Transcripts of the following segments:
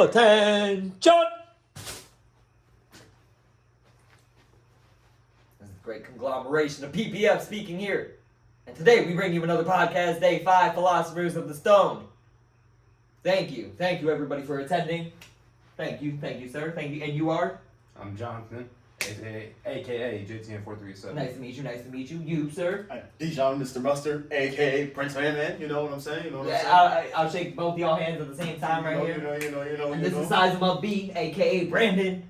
Attention! This is a great conglomeration of PPF speaking here. And today we bring you another podcast, Day 5, Philosophers of the Stone. Thank you everybody for attending. Thank you, sir. Thank you. And you are? I'm Jonathan, aka JTN437. Nice to meet you. You, sir? Dijon, Mr. Mustard, aka Prince Man. You know what I'm saying? I'll shake both y'all hands at the same time here. You know. And this is Size 'em Up B, aka Brandon,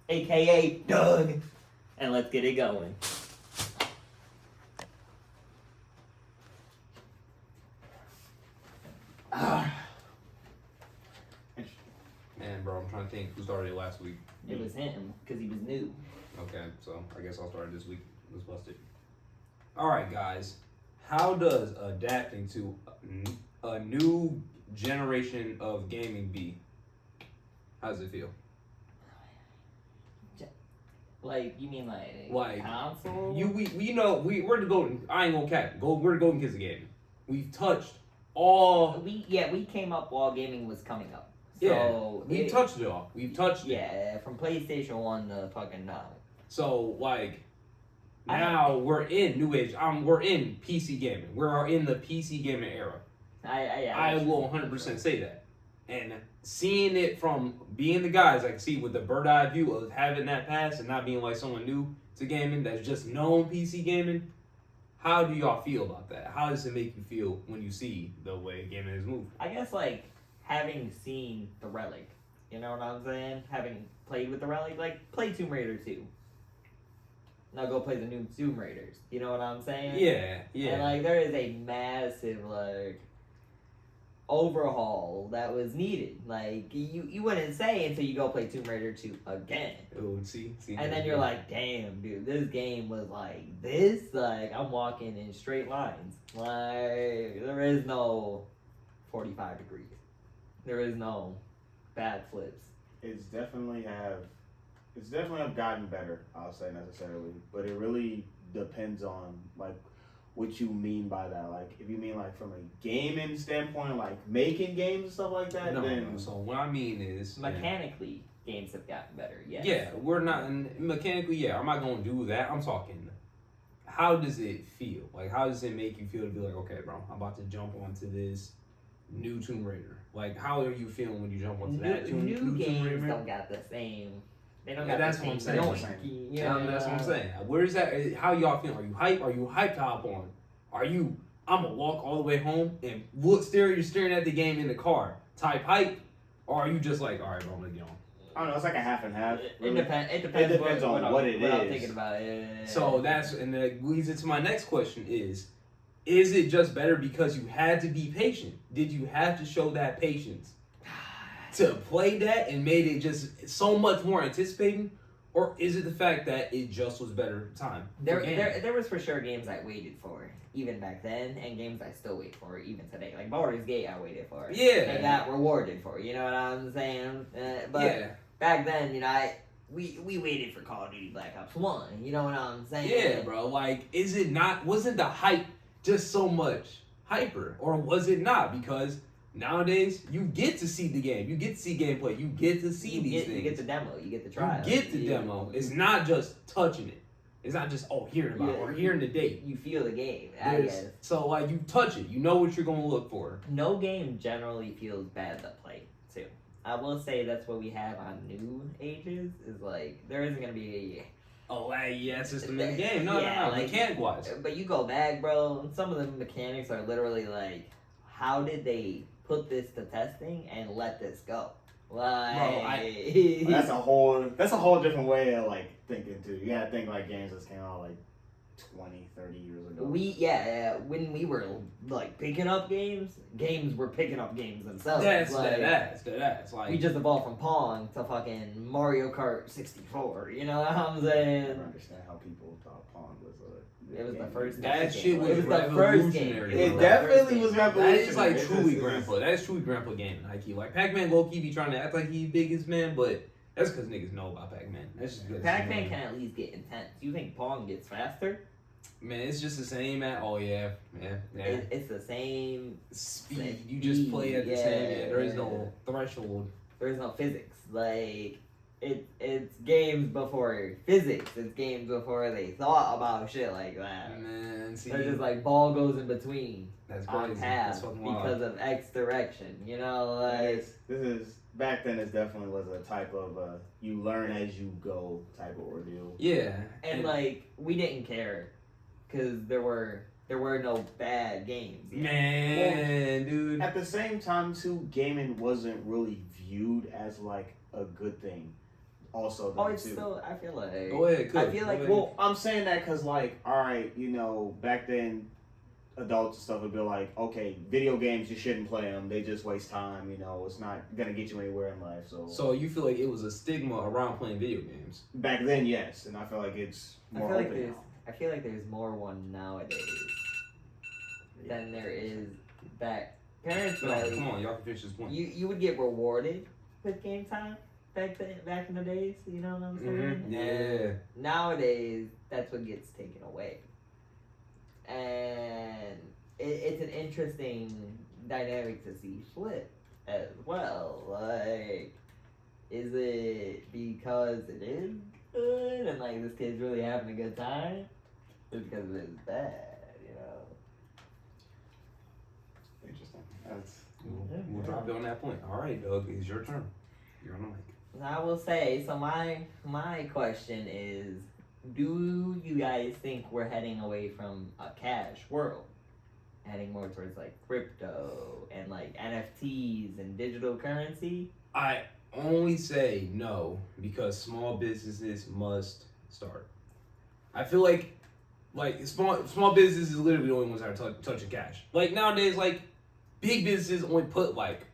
aka Doug. And let's get it going. Man, bro, I'm trying to think who started it last week. It was him, because he was new. Okay, so I guess I'll start this week. Let's bust it. Alright, guys. How does adapting to a new generation of gaming be? How does it feel? Like, you mean like console? We're the golden. I ain't gonna cap. We're the golden kids of gaming. We've touched all. We came up while gaming was coming up. So we've touched it all. We've touched it. Yeah, from PlayStation 1 to fucking now. So like now we're in new age. We're in PC gaming. We're in the PC gaming era. I will 100% say that. And seeing it from being the guys I can see with the bird eye view of having that past and not being like someone new to gaming that's just known PC gaming. How do y'all feel about that? How does it make you feel when you see the way gaming is moved? I guess like having seen the Relic, you know what I'm saying? Having played with the Relic, like play Tomb Raider 2. Now go play the new Tomb Raiders. You know what I'm saying? Yeah. And like there is a massive like overhaul that was needed. Like you wouldn't say until you go play Tomb Raider 2 again. Oh, see, and then you're like, damn, dude, this game was like this. Like I'm walking in straight lines. Like there is no 45 degrees. There is no bad flips. It's definitely have gotten better, I'll say necessarily. But it really depends on like what you mean by that. Like if you mean like from a gaming standpoint, like making games and stuff like that, No. So what I mean is mechanically games have gotten better, yes. Yeah, we're not mechanically, yeah, I'm not gonna do that. I'm talking how does it feel? Like how does it make you feel to be like, okay, bro, I'm about to jump onto this new Tomb Raider. Like, how are you feeling when you jump onto that new games Tomb Raider? Don't got the same. They don't Yeah, got that's the what I'm same. saying. That's what I'm saying. Where is that? How y'all feeling? Are you hype? Are you hyped to hop on? Are you? I'm gonna walk all the way home and you're staring at the game in the car. Type hype, or are you just like, all right, bro, I'm gonna get on? I don't know. It's like a half and half. Really. It depends on what it is. I'm thinking about it. So and that leads into my next question is it just better because you had to be patient? Did you have to show that patience to play that and made it just so much more anticipating? Or is it the fact that it just was better time? There was for sure games I waited for, even back then, and games I still wait for, even today. Like Baldur's Gate I waited for. Yeah. And got rewarded for, you know what I'm saying? But back then, you know, we waited for Call of Duty Black Ops 1, you know what I'm saying? Yeah, bro. Like, wasn't the hype just so much hyper? Or was it not? Because nowadays, you get to see the game. You get to see gameplay. You get to see these things. You get the demo. You get the trial. You get the demo. It's not just touching it. It's not just, hearing about it or hearing the date. You feel the game, I guess. So, like, you touch it. You know what you're going to look for. No game generally feels bad to play, too. I will say that's what we have on new ages, is, like, there isn't going to be a laggy system in the game. No, like, mechanic-wise. But you go back, bro, and some of the mechanics are literally, like, how did they put this to testing and let this go? Like, bro, that's a whole different way of like thinking too. You gotta think like games that came out like 20, 30 years ago. When we were like picking up games were picking up games themselves. That's like we just evolved from Pong to fucking Mario Kart 64. You know what I'm saying? I never understand how people thought Pong was it was the first. That shit was revolutionary. It definitely was revolutionary. That is like truly grandpa. That is truly grandpa gaming. Like Pac-Man low-key be trying to act like he biggest man, but that's because niggas know about Pac-Man. That's just good. Pac-Man can at least get intense. You think Pong gets faster? Man, it's just the same at It's the same speed. You just play at the same. Yeah, there is no threshold. there's no physics. Like, it's games before physics. It's games before they thought about shit like that. Man, see, they're just like ball goes in between. That's on crazy. path That's fucking wild. because of X direction. You know, like this is back then. It definitely was a type of you learn as you go type of ordeal. Yeah, and like we didn't care because there were no bad games. Yet. Man, dude. At the same time, too, gaming wasn't really viewed as like a good thing. Also, oh, it's too. Still. I feel like. Go ahead, I feel like. Well, I'm saying that because, like, all right, you know, back then, adults and stuff would be like, okay, video games, you shouldn't play them. They just waste time. You know, it's not gonna get you anywhere in life. So you feel like it was a stigma around playing video games back then, yes, and I feel like it's more open now. I feel like there's more one nowadays than there is back. Parents, come on, y'all can finish this point. You would get rewarded with game time back in the days. You know what I'm saying? Mm-hmm. Yeah. And nowadays, that's what gets taken away, and it's an interesting dynamic to see flip as well. Like, is it because it is good and like this kid's really having a good time, or because it's bad? You know. Interesting. We'll drop it on that point. All right, Doug, it's your turn. You're on the mic. I will say, so my question is, do you guys think we're heading away from a cash world? Heading more towards like crypto and like NFTs and digital currency? I only say no because small businesses must start. I feel like small businesses is literally the only ones that are touching cash. Like nowadays, like big businesses only put like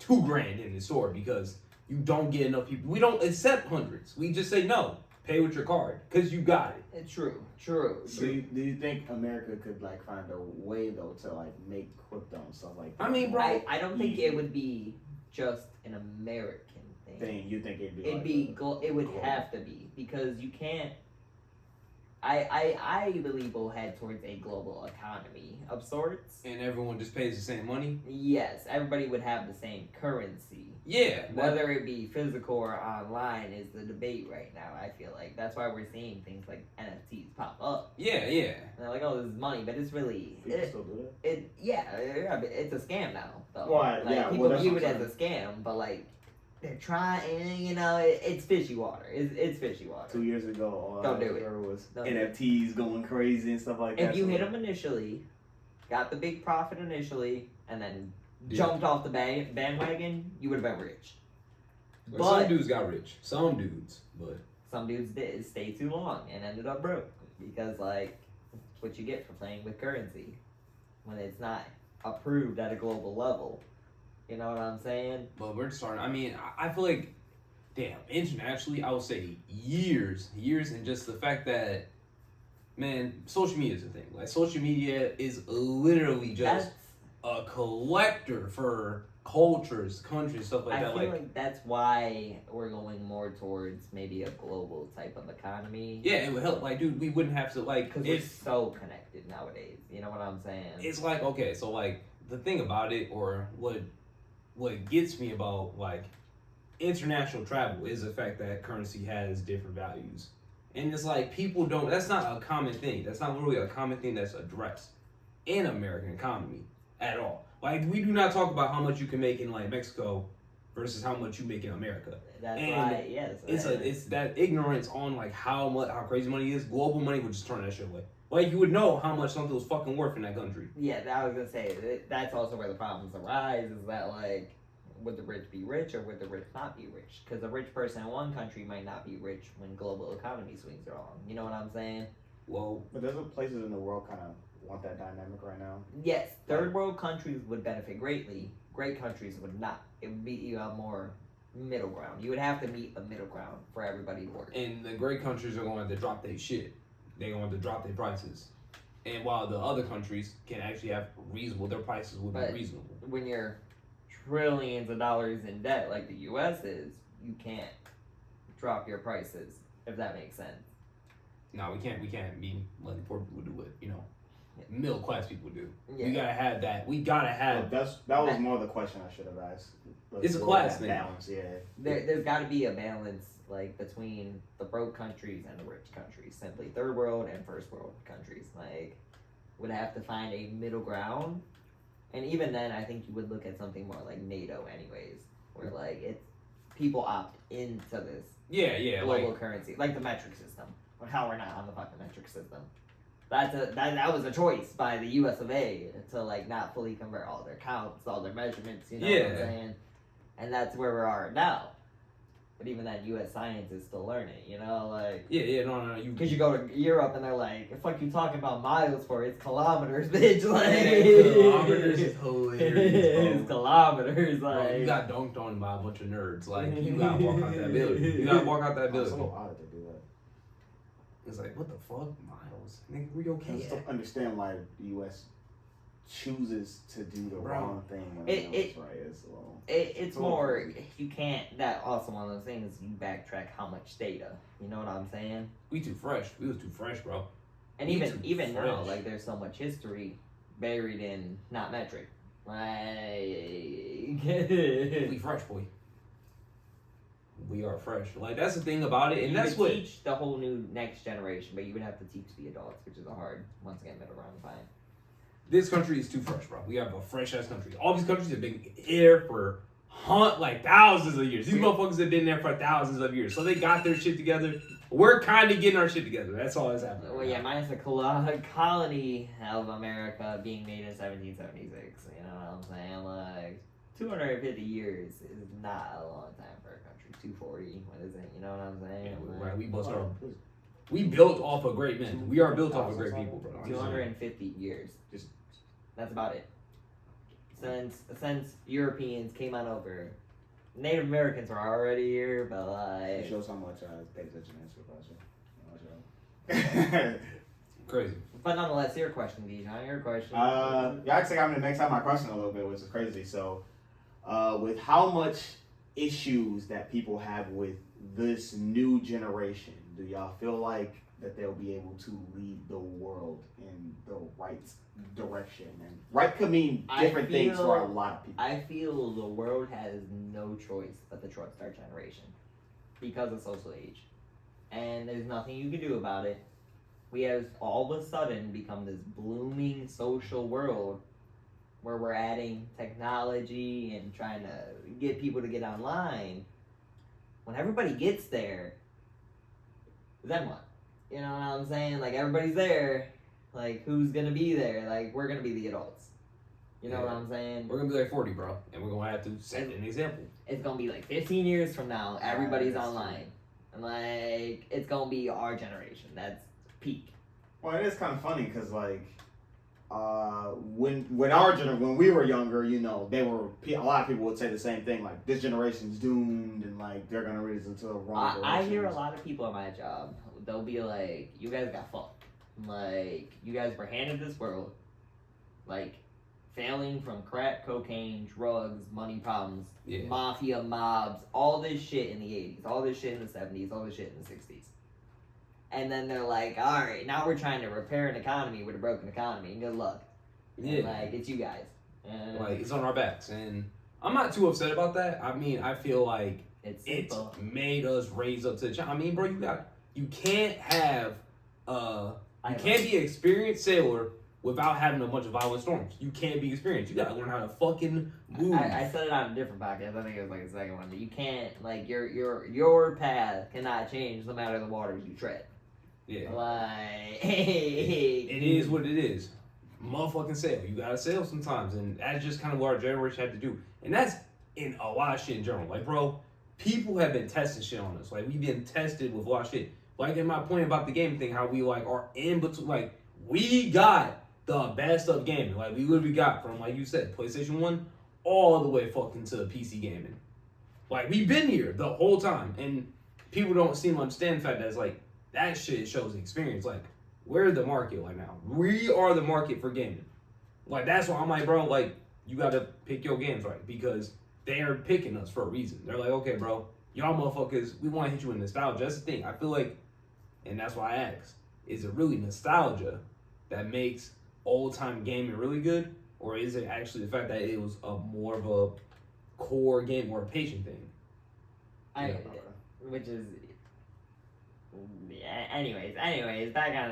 $2,000 in the store because you don't get enough people. We don't accept hundreds. We just say no. Pay with your card because you got it. True. Do you think America could like find a way though to like make crypto and stuff like that? I mean, bro, I don't think it would be just an American thing. You think it'd be? It would have to be because you can't. I believe we'll head towards a global economy of sorts. And everyone just pays the same money? Yes, everybody would have the same currency. Yeah. Whether it be physical or online is the debate right now, I feel like. That's why we're seeing things like NFTs pop up. Yeah. And they're like, oh, this is money, but it's really... People still do that? It's a scam now, though. Well, people view it as a scam, but like, they're trying, you know, it's fishy water. It's fishy water. 2 years ago, all Don't do I it. remember was Don't NFTs going crazy and stuff like that. If you hit them initially, got the big profit initially, and then Yeah. jumped off the bandwagon, you would have been rich. But But some dudes got rich. Some dudes, but some dudes did stay too long and ended up broke because, like, it's what you get for playing with currency when it's not approved at a global level. You know what I'm saying? But we're starting. I mean, I feel like, damn, internationally, I would say years, and just the fact that, man, social media is a thing. Like, social media is literally just a collector for cultures, countries, stuff like that. I feel like that's why we're going more towards maybe a global type of economy. Yeah, it would help. Like, dude, we wouldn't have to, like, because we're so connected nowadays. You know what I'm saying? It's like, okay, so, like, the thing about it, or what gets me about like international travel is the fact that currency has different values. And it's like people don't, that's not a common thing. That's not really a common thing that's addressed in American economy at all. Like we do not talk about how much you can make in like Mexico versus how much you make in America. That's and right, yes. It's that ignorance on like how crazy money is. Global money would just turn that shit away. Like you would know how much something was fucking worth in that country. Yeah, I was gonna say that's also where the problems arise. Is that like, would the rich be rich or would the rich not be rich? Because a rich person in one country might not be rich when global economy swings are on. You know what I'm saying? Well, but there's places in the world kind of want that dynamic right now. Yes, third world countries would benefit greatly. Great countries would not. It would be a more middle ground. You would have to meet a middle ground for everybody to work. And the great countries are going to drop their shit. They're going to drop their prices. And while the other countries can actually have their prices would be reasonable. When you're trillions of dollars in debt like the U.S. is, you can't drop your prices, if that makes sense. No, we can't be letting poor people do it, you know. middle class people do. Yeah. We gotta have that. We gotta have. That was more the question I should have asked. It's a class thing. Balance, yeah. There's got to be a balance, like, between the broke countries and the rich countries. Simply third world and first world countries. Like, would have to find a middle ground. And even then, I think you would look at something more like NATO, anyways, where like it's people opt into this global currency, like the metric system. Or how we're not on the fucking metric system. That was a choice by the U.S. of A. to like not fully convert all their counts, all their measurements. You know what I'm saying? And that's where we are now. But even then, U.S. science is still learning, you know, like... No. Because you go to Europe and they're like, the fuck you talking about miles for? It's kilometers, bitch, like... Kilometers is hilarious, It's kilometers, like... Bro, you got dunked on by a bunch of nerds. Like, you gotta walk out that building. You gotta walk out that building. It's so odd to do that. It's like, what the fuck? Miles? Nigga, we okay? I just don't understand why the U.S. chooses to do the wrong thing when it's right. It's more, you can't, that also one of those things, you backtrack how much data, you know what I'm saying? We too fresh. We was too fresh, bro. And even now, like, there's so much history buried in not metric. Like... we fresh, boy. We are fresh. Like, that's the thing about it, and you that's could what... teach the whole new next generation, but you would have to teach the adults, which is a hard, once again, middle ground to find. This country is too fresh, bro. We have a fresh-ass country. All these countries have been here for thousands of years. These motherfuckers have been there for thousands of years. So they got their shit together. We're kind of getting our shit together. That's all that's happening. Well, yeah, minus the colony of America being made in 1776. You know what I'm saying? Like, 250 years is not a long time for a country. 240, what is it? You know what I'm saying? Yeah, right. We built off of great men. We are built off of great people, bro. 250 years. That's about it. Since Europeans came on over, Native Americans were already here, but like... It shows how much I pay attention to this question. Crazy. But nonetheless, your question, Dijon, your question. Yeah, actually, I'm going to extend my question a little bit, which is crazy. So, with how much issues that people have with this new generation, do y'all feel like that they'll be able to lead the world in the right direction? And right could mean different things for a lot of people. I feel the world has no choice but the Truck Star generation because of social age. And there's nothing you can do about it. We have all of a sudden become this blooming social world where we're adding technology and trying to get people to get online. When everybody gets there, then what? You know what I'm saying? Like, everybody's there. Like, who's gonna be there? Like, we're gonna be the adults. You know what I'm saying? We're gonna be like 40, bro. And we're gonna have to set an example. It's gonna be like 15 years from now, everybody's online. And, like, it's gonna be our generation. That's peak. Well, it is kind of funny because, like, when we were younger, you know, a lot of people would say the same thing, like, this generation's doomed and, like, they're gonna raise into the wrong direction. I hear a lot of people at my job, they'll be like, you guys got fucked. Like, you guys were handed this world, like, failing from crack, cocaine, drugs, money problems, mafia, mobs, all this shit in the 80s, all this shit in the 70s, all this shit in the 60s. And then they're like, all right, now we're trying to repair an economy with a broken economy. And good luck. Yeah. And like, it's you guys. Like, it's on our backs. And I'm not too upset about that. I mean, I feel like it's made us raise up to the challenge. I mean, bro, you can't have, you can't be an experienced sailor without having a bunch of violent storms. You can't be experienced. You gotta learn how to fucking move. I said it on a different podcast. I think it was like the second one. But you can't, like, your path cannot change no matter the waters you tread. Yeah. Like, it is what it is. Motherfucking sail. You gotta sail sometimes. And that's just kind of what our generation had to do. And that's in a lot of shit in general. Like, bro, people have been testing shit on us. Like, we've been tested with a lot of shit. Like, in my point about the game thing, how we, like, are in between. Like, we got the best of gaming. Like, we literally got from, like you said, PlayStation 1 all the way fucking to PC gaming. Like, we've been here the whole time. And people don't seem to understand the fact that it's like, that shit shows experience. Like, we're the market right now. We are the market for gaming. Like, that's why I'm like, bro, like, you gotta pick your games right. Because they are picking us for a reason. They're like, okay, bro, y'all motherfuckers, we want to hit you with nostalgia. That's the thing. I feel like, and that's why I asked, is it really nostalgia that makes old time gaming really good, or is it actually the fact that it was a more of a core game or a patient thing? Which is, anyways, back on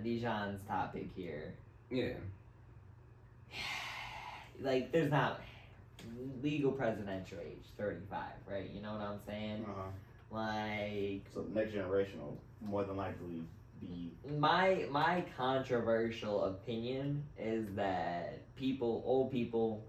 Dijon's topic here. Yeah. Like, there's not legal presidential age 35, right? You know what I'm saying? Like, so the next generation will more than likely be. My controversial opinion is that old people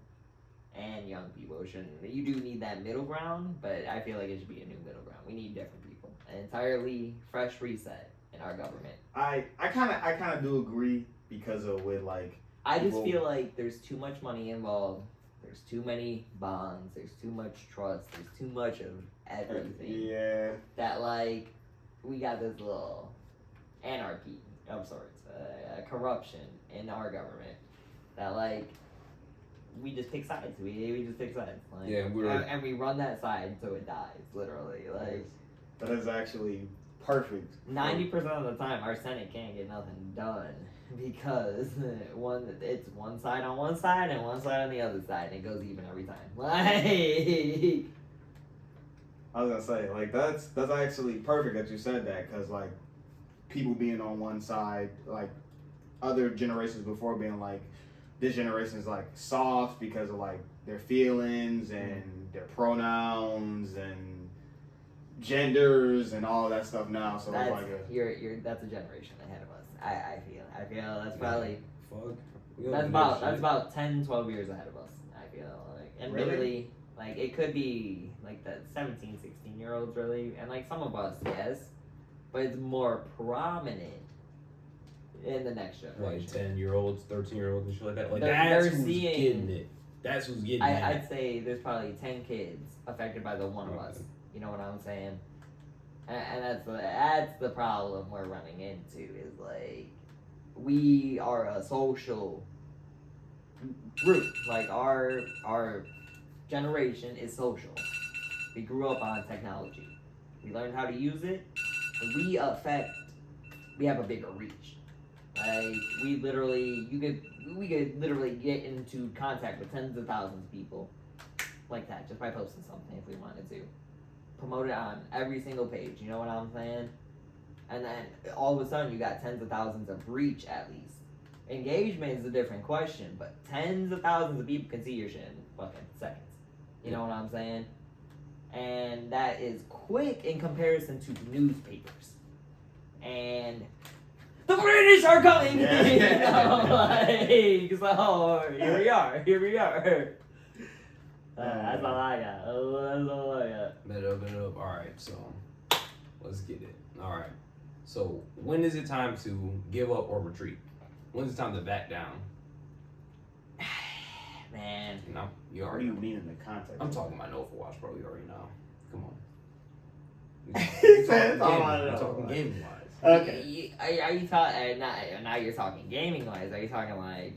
and young people you do need that middle ground, but I feel like it should be a new middle ground. We need different people, an entirely fresh reset in our government. I kind of do agree because of with like. I just feel like there's too much money involved. There's too many bonds. There's too much trust. There's too much of everything. Yeah. That like we got this little anarchy of sorts, corruption in our government. That like we just pick sides. We just pick sides. Like, yeah, and we run that side until it dies. Literally, like. That is actually perfect. 90% of the time, our Senate can't get nothing done because it's one side on one side and one side on the other side, and it goes even every time. Like, I was gonna say, like that's actually perfect that you said that, because like people being on one side, like other generations before being like, this generation is like soft because of like their feelings and their pronouns and genders and all that stuff now. So that's, like that's a generation ahead of us. I feel that's probably Fuck. that's about 10, 12 years ahead of us. I feel like, and Really? like it could be like the 17, 16-year-olds really, and like some of us, yes, but it's more prominent in the next generation. Like 10-year-olds, 13-year-olds, and shit like that. Like They're that's who's seeing- getting it. That's who's getting it. I'd say there's probably 10 kids affected by the one of us. You know what I'm saying? And that's the problem we're running into, is like we are a social group. Like our generation is social. We grew up on technology. We learned how to use it. And we have a bigger reach. Like we could literally get into contact with tens of thousands of people like that just by posting something if we wanted to. Promote it on every single page, you know what I'm saying? And then all of a sudden you got tens of thousands of reach at least. Engagement is a different question, but tens of thousands of people can see your shit in fucking seconds. You know what I'm saying? And that is quick in comparison to newspapers. And the British are coming! Yeah. You know, like, so here we are. That's all I got. That's all I got. Bet up. Alright, so let's get it. Alright. So when is it time to give up or retreat? When is it time to back down? Man. You know, you what do already you know. mean in the context? I'm talking about Overwatch, bro. You already know. Come on. He said it's all I I'm know. talking gaming wise. Okay. Are you talking? Now you're talking gaming wise. Are you talking like?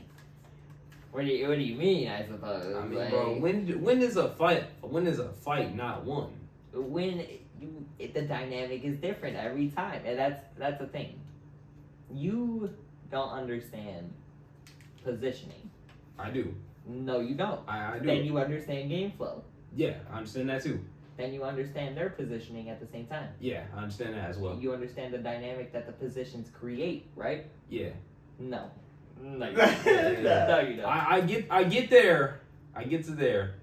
What do you mean? I suppose. I mean, like, bro, when is a fight not won? When the dynamic is different every time, and that's the thing. You don't understand positioning. I do. No, you don't. I do. Then you understand game flow. Yeah, I understand that too. Then you understand their positioning at the same time. Yeah, I understand that as well. You understand the dynamic that the positions create, right? Yeah. No. No. No, you don't. I get there. I get to there,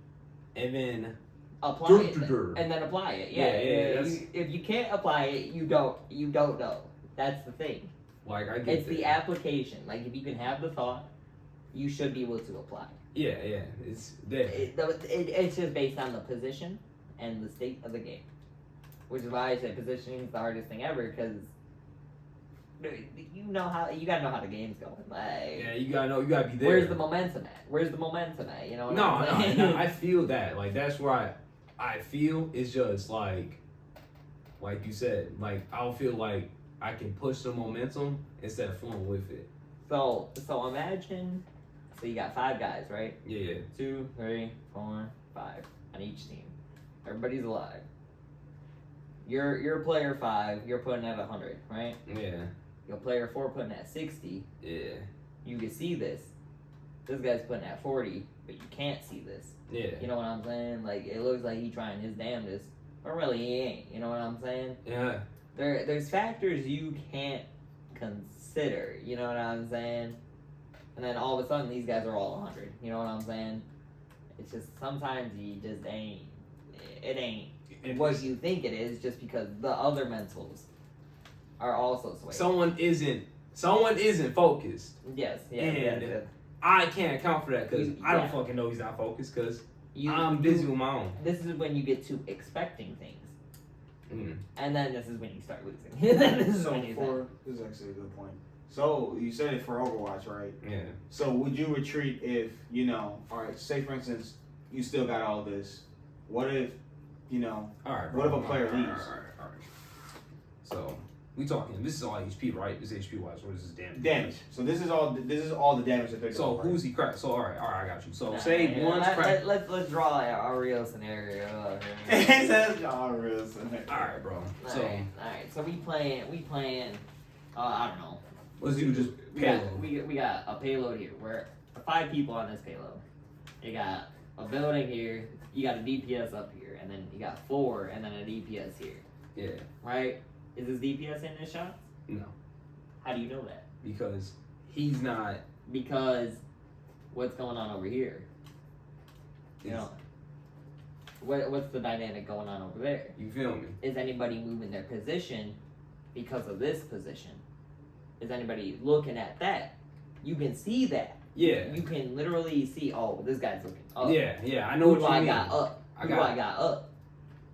and then Apply it, and then apply it. Yeah. Yeah, if you can't apply it, you don't know. That's the thing. like I get It's there. the application. Like if you can have the thought, you should be able to apply. Yeah, it's there. It's just based on the position and the state of the game, which is why I say positioning is the hardest thing ever, because you gotta know how the game's going. Like, Yeah, you gotta be there. where's the momentum at? You know what I'm saying? No, I feel that. Like that's where I feel it's just like you said, like I'll feel like I can push the momentum instead of flowing with it. So imagine, you got 5 guys, right? Yeah. 2, 3, 4, 5 on each team. Everybody's alive. You're player 5. You're putting at 100, right? Yeah. Your player 4 putting at 60. Yeah. you can see this. This guy's putting at 40, but you can't see this. Yeah. You know what I'm saying? Like, it looks like he trying his damnedest, but really he ain't. You know what I'm saying? Yeah. There's factors you can't consider. You know what I'm saying? And then all of a sudden, these guys are all 100. You know what I'm saying? It's just sometimes you just ain't. It ain't what you think it is, just because the other mentals are also swayed. Someone isn't focused. Yes. And yes. I can't account for that because I don't Yeah. fucking know he's not focused because I'm busy with my own. This is when you get to expecting things. Mm. And then this is when you start losing. This is This is actually a good point. So you said it for Overwatch, right? Yeah. So would you retreat if, all right, say for instance, you still got all this. What if, All right, bro. what if a player All right, leaves? all right. So we talking. This is all HP, right? This is HP wise, or this is damage? Damage. So this is all the damage that they're So doing. who's he cracked? So all right, I got you. So say one's cracked. Let's draw a real scenario. All right, bro. So alright. So we playing. I don't know. let's do just payload. We got a payload here. We're 5 people on this payload. You got a building here. You got a DPS up here, and then you got 4, and then a DPS here. Yeah. Right? Is this DPS in this shot? No. How do you know that? Because he's not. Because what's going on over here? You know, what's the dynamic going on over there? You feel me? Is anybody moving their position because of this position? Is anybody looking at that? You can see that. Yeah. You can literally see, oh, this guy's looking up. Yeah, I know what you mean. I got up? Who do I got up?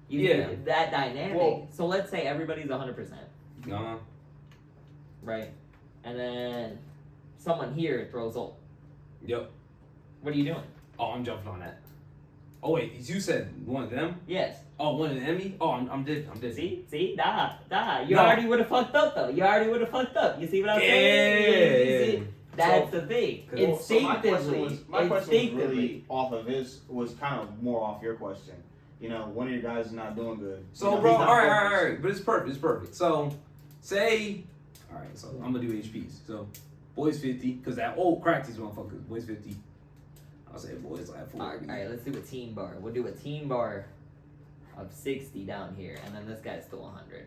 That dynamic. Well, so let's say everybody's 100%. Uh-huh. Right? And then someone here throws ult. Yep. What are you doing? Oh, I'm jumping on that. Oh wait, you said one of them? Yes. Oh, one of the enemy? Oh, I'm dead. See? Nah. You No. already would have fucked up, though. You already would have fucked up. You see what I'm Yeah. saying? You see? That's the thing. So my Instinctively. question was really off of this, was kind of more off your question. One of your guys is not doing good. So, bro, all right. But it's perfect. So, say, all right, so I'm going to do HPs. So, boys 50, because that old cracked these motherfuckers. Boys 50. I'll say boys like 40. All right, let's do a team bar. We'll do a team bar of 60 down here, and then this guy's still 100.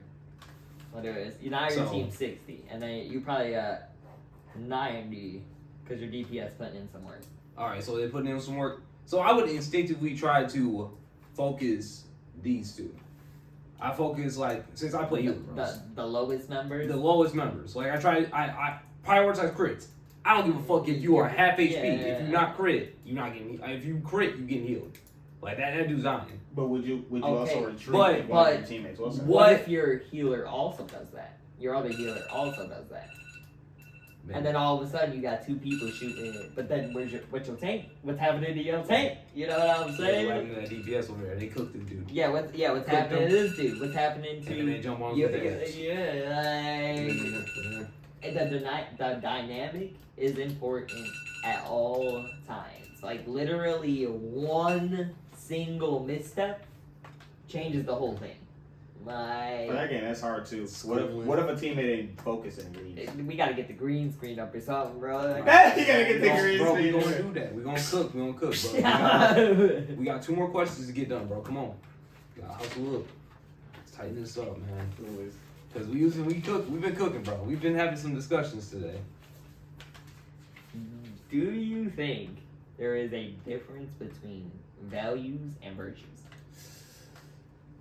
We'll do it. Now your team 60, and then you probably got 90 because your DPS putting in some work. All right, so they're putting in some work. So I would instinctively try to focus these two. I focus, since I play healer, bros. The lowest members? The lowest members. I prioritize crits. I don't give a fuck if you are half HP. If you're not crit, you're not getting. If you crit, you getting healed. Like that dude's dying. But would you also retreat But- if one of your teammates was What if your healer also does that? Your other healer also does that. Man. And then all of a sudden you got 2 people shooting it. But then what's your tank? What's happening to your tank? You know what I'm saying? What happened to that DPS over there? They cooked this dude. Yeah, what's happening to this dude? What's happening to And then they jump on yeah, his the dynamic is important at all times. Like literally one single misstep changes the whole thing. Like For that game, that's hard too. What if a teammate ain't focusing and leaves? we gotta get the green screen up or something, bro. You gotta get the green Bro, we screen. gonna do that. We gonna cook, bro. We got 2 more questions to get done, bro. Come on. We gotta hustle up. Let's tighten this up, man. Because we've been cooking, bro. We've been having some discussions today. Do you think there is a difference between values and virtues?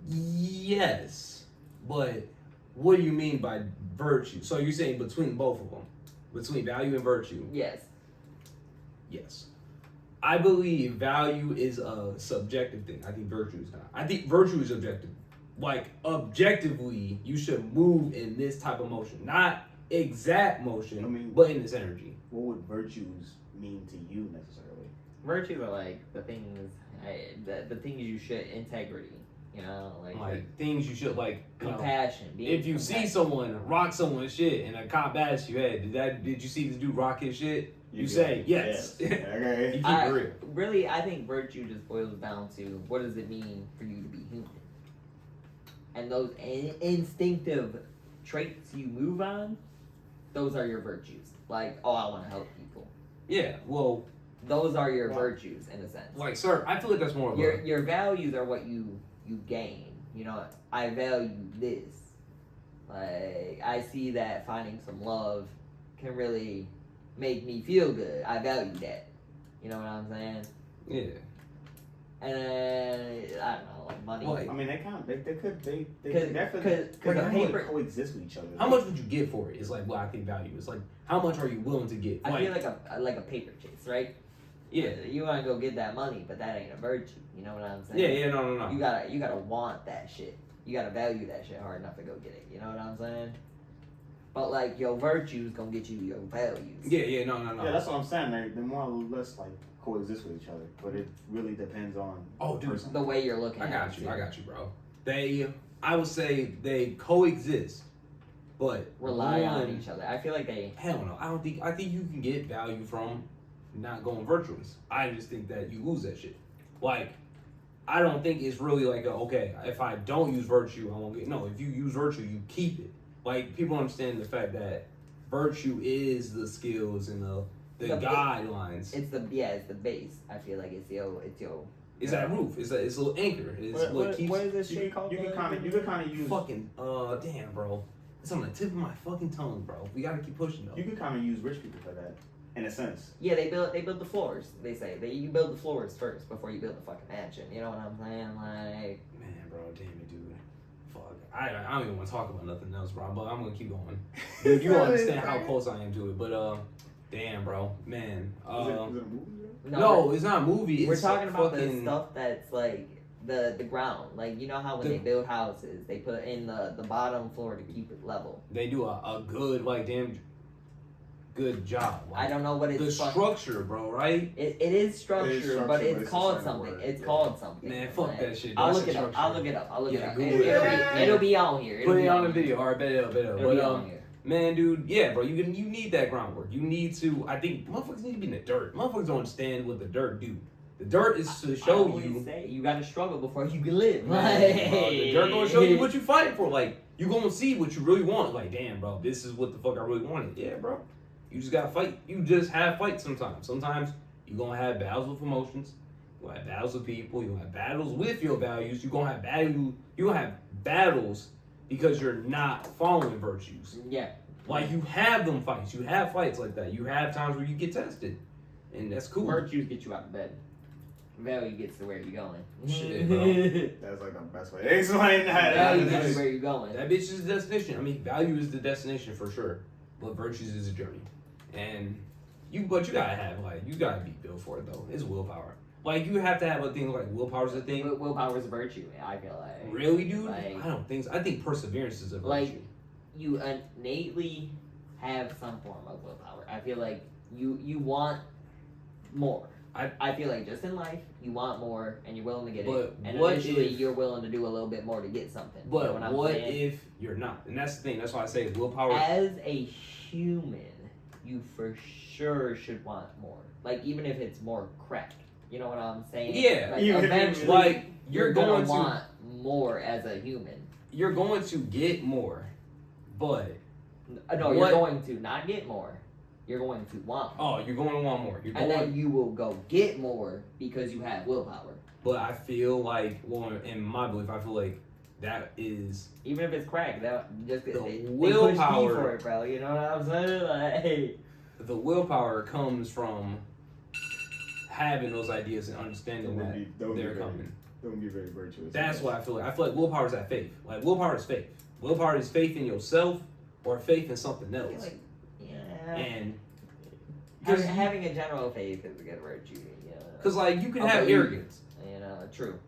Yes, but what do you mean by virtue? So you're saying between both of them, between value and virtue? Yes. Yes. I believe value is a subjective thing. I think virtue is not. I think virtue is objective. Like objectively, you should move in this type of motion, not exact motion, but in this energy. What would virtues mean to you necessarily? Virtues are like the things, the things you should integrity. Like things you should compassion. If you see someone rock someone's shit and a cop asks you, hey, did you see this dude rock his shit? You say yes. Okay. You keep it real. Really, I think virtue just boils down to what does it mean for you to be human, and those instinctive traits you move on. those are your virtues. Like, oh, I want to help people. Yeah, well, those are your virtues in a sense. Like, sir, I feel like that's more of your values are what you gain. You know, I value this. Like, I see that finding some love can really make me feel good. I value that. You know what I'm saying? Yeah. And then, I don't know, like money. Well, I mean, they could definitely coexist with each other. How much would you give for it? Is like what I think value is. Like, how much are you willing to give? I feel like a paper chase, right? Yeah. You want to go get that money, but that ain't a virtue. You know what I'm saying? Yeah, no. You gotta want that shit. You gotta value that shit hard enough to go get it. You know what I'm saying? But like your virtues gonna get you your values. Yeah, no. Yeah, that's what I'm saying. They more or less like coexist with each other, but it really depends on the way you're looking at it. I got you, bro. I would say they coexist, but rely on each other. I feel like they. Hell no, I think you can get value from not going virtuous. I just think that you lose that shit. Like, I don't think it's really like okay, if I don't use virtue, I won't get. No, if you use virtue, you keep it. Like, people understand the fact that virtue is the skills and the guidelines. It's the base. I feel like it's your. It's that roof. It's a little anchor. It's what keeps. What is this shit called? You can kind of use fucking damn, bro. It's on the tip of my fucking tongue, bro. We gotta keep pushing though. You can kind of use rich people for that, in a sense. Yeah, they build the floors. They say you build the floors first before you build the fucking mansion. You know what I'm saying? Like, man, bro, damn it, dude. Fuck. I don't even want to talk about nothing else, bro. But I'm gonna keep going. Dude, you don't understand how close I am to it. But damn, bro, man. Is it a movie? No, it's not a movie. We're talking about the stuff that's like the ground. Like, you know how when they build houses, they put in the bottom floor to keep it level. They do a good, like, damn good job. Like, I don't know what it's the structure, bro, right? It is structure, but it's called something. It's called something. Man, fuck that shit. I'll look it up. It'll be on here. Put it on the video. All right, bet it up. But, man, dude, yeah, bro, you need that groundwork. You need to, I think, motherfuckers need to be in the dirt. Motherfuckers don't understand what the dirt do. The dirt is to show you. Say, you gotta struggle before you can live. The dirt gonna show you what you fighting for. Like, you gonna see what you really want. Like, damn, bro, this is what the fuck I really wanted. Yeah, bro. You just gotta fight. You just have fights sometimes. Sometimes you gonna have battles with emotions. You gonna have battles with people. You gonna have battles with your values. You gonna have battles because you're not following virtues. Yeah. Like, you have them fights. You have fights like that. You have times where you get tested. And that's cool. Virtues get you out of bed. Value gets to where you're going. Shit, bro. That's like the best way to explain that. Value gets you where you're going. That bitch is the destination. I mean, value is the destination for sure. But virtues is a journey. And you gotta be built for it though. It's willpower. Like, you have to have a thing like willpower's a thing. Willpower is a virtue, I feel like. Really, dude? Like, I don't think so. I think perseverance is a virtue. Like, you innately have some form of willpower. I feel like you want more. I feel like just in life, you want more and you're willing to get it. And eventually you're willing to do a little bit more to get something. But you know what if you're not? And that's the thing. That's why I say willpower. As a human, you for sure should want more. Like, even if it's more crack. You know what I'm saying? Yeah. Like, eventually, like, you're going to want more as a human. You're going to get more. But. No, you're going to not get more. You're going to want more. Oh, you're going to want more. And then you will go get more because you have willpower. But I feel like, well, in my belief, I feel like that is... Even if it's crack, just the willpower. They push me for it, bro. You know what I'm saying? Like, hey. The willpower comes from having those ideas and understanding that they're coming. Don't be very virtuous. That's what I feel like. I feel like willpower is that faith. Like, willpower is faith. Willpower is faith in yourself or faith in something else. And having a general faith is a good virtue. Because, like, you can have arrogance. You know, true.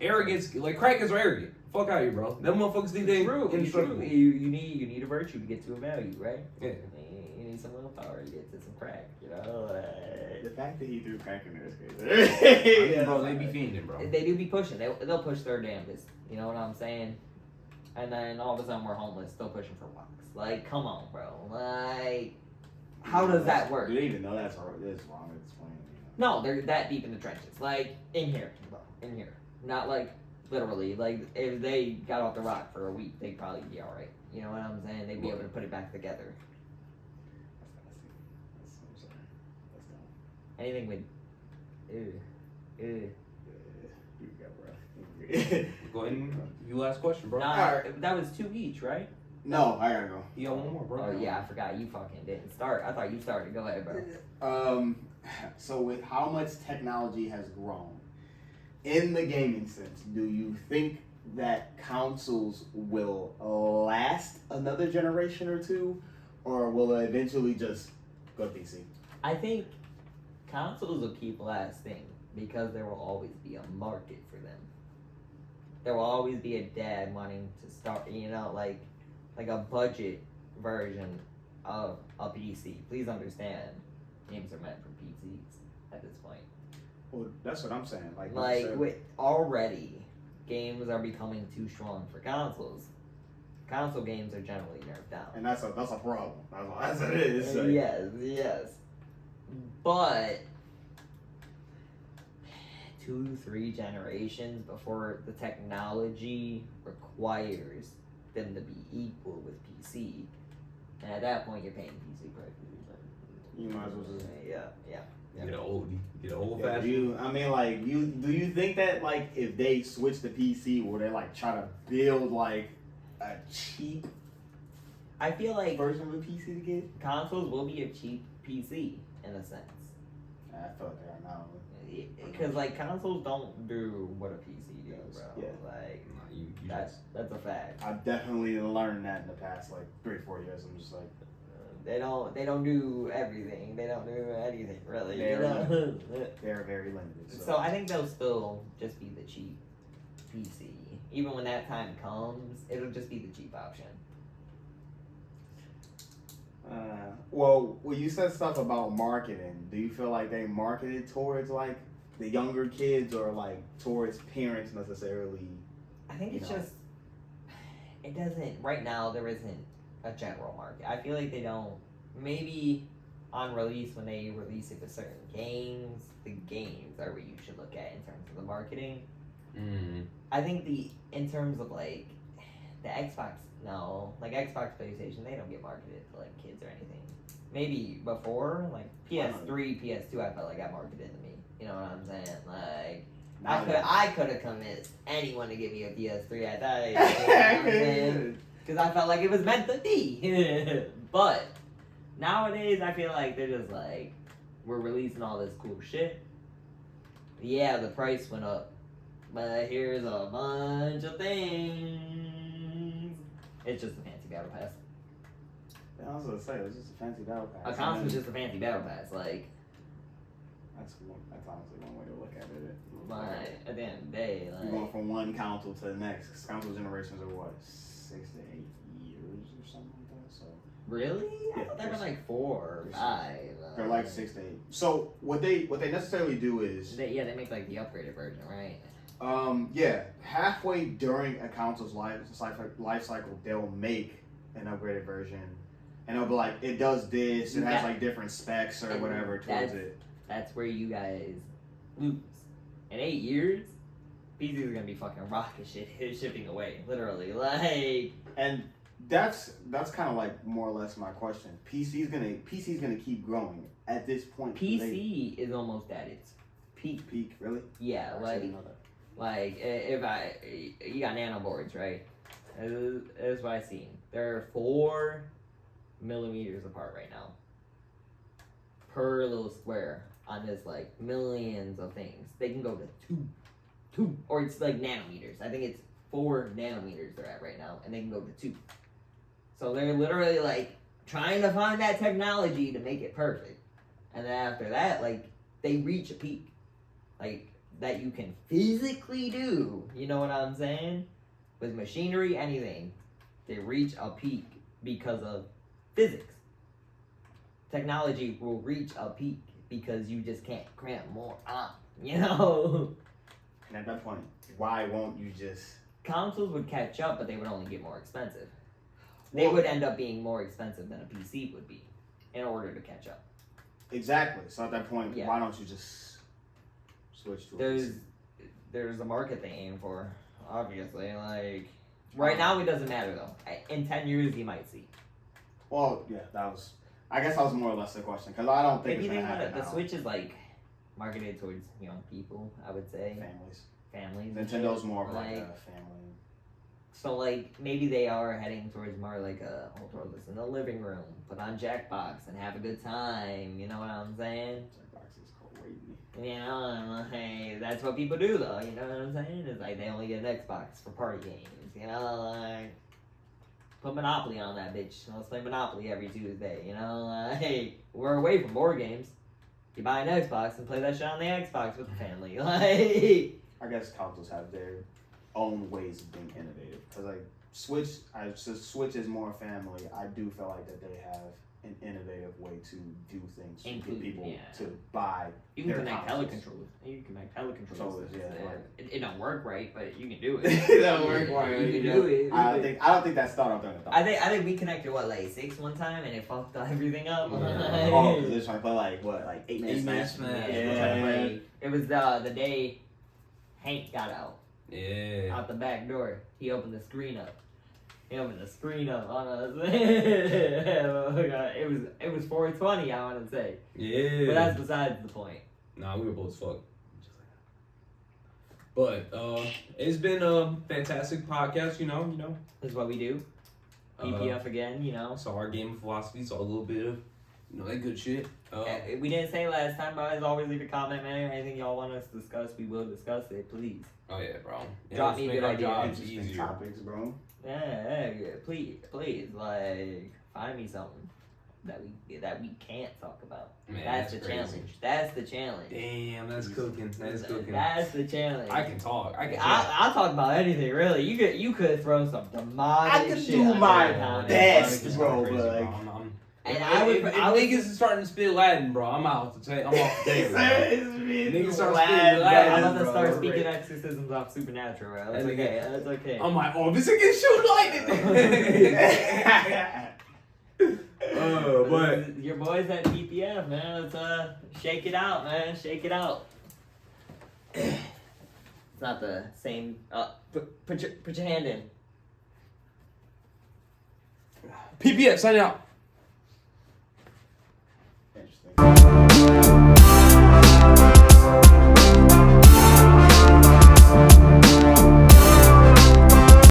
Arrogance, like, crackers are arrogant. Fuck out of here, bro. Them motherfuckers think they indestructible. You need a virtue to get to a value, right? Yeah. You need some willpower to get to some crack, you know? The fact that he threw crack in there is crazy. Yeah, bro, they be fiending, bro. They do be pushing. They'll push their damnedest. You know what I'm saying? And then all of a sudden we're homeless, still pushing for walks. Like, come on, bro. Like, how does that work? Do they even know that's wrong at this point? No, they're that deep in the trenches. Like, in here, bro. In here. Not like literally. Like, if they got off the rock for a week, they'd probably be alright. You know what I'm saying? They'd be able to put it back together. Anything with. You go, bro. Go ahead and you last question, bro. Nah, that was 2 each, right? No, I gotta go. You got one more, bro. Oh yeah, I forgot you fucking didn't start. I thought you started. Go ahead, bro. So with how much technology has grown in the gaming sense, do you think that consoles will last another generation or two, or will it eventually just go PC? I think consoles will keep lasting because there will always be a market for them. There will always be a dad wanting to start, like a budget version of a PC. Please understand, games are meant for PCs at this point. Well, that's what I'm saying. With already, games are becoming too strong for consoles. Console games are generally nerfed down. And that's a problem. That's what it is. So. Yes. But 2-3 generations before the technology requires them to be equal with PC, and at that point you're paying PC prices. You might as well just Get an old fashioned. Do you think that if they switch to PC, will they try to build a cheap I feel like version of a PC to get? consoles will be a cheap PC in a sense. I feel like they are now. Because consoles don't do what a PC does, bro. Yeah. That's a fact. I've definitely learned that in the past 3-4 years. I'm just they don't do everything. They don't do anything really. They're very limited. So I think they'll still just be the cheap PC. Even when that time comes, it'll just be the cheap option. Well, you said stuff about marketing. Do you feel like they marketed towards the younger kids or towards parents necessarily? I think it's just it doesn't right now. There isn't a general market. I feel like they don't. Maybe on release when they release it with certain games, the games are what you should look at in terms of the marketing. I think in terms of the Xbox, no, Xbox, PlayStation, they don't get marketed to kids or anything. Maybe before PS3, PS2, I felt like got marketed to me. You know what I'm saying? I could have convinced anyone to give me a PS3 at that age. Because I felt like it was meant to be. But nowadays, I feel like they're just we're releasing all this cool shit. Yeah, the price went up. But here's a bunch of things. It's just a fancy battle pass. Yeah, I was gonna say, it's just a fancy battle pass. A console's just a fancy battle pass. That's honestly one way to look at it. But at the end of the day, you're going from one console to the next. 'Cause console generations are what, 6 to 8 years or something like that. So really? I thought they were 4 or 5. They're 6 to 8. So what they necessarily do is they make the upgraded version, right? Halfway during a console's life cycle, they'll make an upgraded version, and it'll be it does this. It has different specs or whatever towards it. That's where you guys lose. In 8 years, PCs are gonna be fucking rocket shipping away, literally. And that's kind of more or less my question. PC's gonna keep growing at this point. PC is almost at its peak. Peak, really? Yeah, if you got nano boards, right? That's what I seen. They're 4 millimeters apart right now per little square on this millions of things. They can go to 2, or it's nanometers. I think it's 4 nanometers they're at right now, and they can go to 2. So they're literally trying to find that technology to make it perfect, and then after that, they reach a peak, that you can physically do. You know what I'm saying? With machinery, anything, they reach a peak because of physics. Technology will reach a peak because you just can't cram more on, And at that point, why won't you just... Consoles would catch up, but they would only get more expensive. They would end up being more expensive than a PC would be in order to catch up. Exactly. So at that point, why don't you just switch to a PC? There's a market they aim for, obviously. Right now, it doesn't matter, though. In 10 years, you might see. Well, yeah, I guess that was more or less the question, because I don't think If it's you going to think about happen it, the now. Switch is marketed towards young people, I would say. Families. Nintendo's more of like a family. So like maybe they are heading towards more like a hold this in the living room, put on Jackbox and have a good time. You know what I'm saying? Jackbox is crazy. You know, hey, that's what people do though. You know what I'm saying? It's like they only get an Xbox for party games. You know, like put Monopoly on that bitch. Let's play Monopoly every Tuesday. You know, hey, we're away from board games. You buy an Xbox and play that shit on the Xbox with the family. Like, I guess consoles have their own ways of being innovative. Cause like Switch is more family. I do feel like that they have an innovative way to do things to get people to buy. You can connect telecontrollers. You can connect telecontrollers. It don't work right, but you can do it. It don't work right. You can do it. I don't think that started off during the I think we connected like 6 one time and it fucked everything up. Oh, because they're trying to play like 8 minutes Smash. Yeah. It was the day Hank got out. Yeah. Out the back door. He opened the screen up. On us. It was 420, I want to say. Yeah. But that's besides the point. Nah, we were both as fuck. But it's been a fantastic podcast, you know. This is what we do. PPF again, you know. So our game of philosophy, so a little bit of, that good shit. We didn't say last time, but as always, leave a comment, man. Anything y'all want us to discuss, we will discuss it, please. Oh yeah, bro. Drop me a good idea. Jobs Interesting easier. topics, bro. Yeah, please, like find me something that we can't talk about. Man, that's the crazy. challenge. That's the challenge. Damn, that's cooking. That's cooking. That's the challenge. I can talk. I'll talk about anything really. You could throw some demonic I could shit. do my best, best, bro. But like, and if niggas is starting to spit Latin, bro, I'm out to I'm off the table. Niggas start spitting Latin. I'm about to start speaking exorcisms off Supernatural, bro. That's okay. That's okay. I'm like, oh, this again shoot lightning. But your boys at PPF, man. Let's shake it out, man. Shake it out. It's not the same. Put your hand in. PPF, sign out. interesting.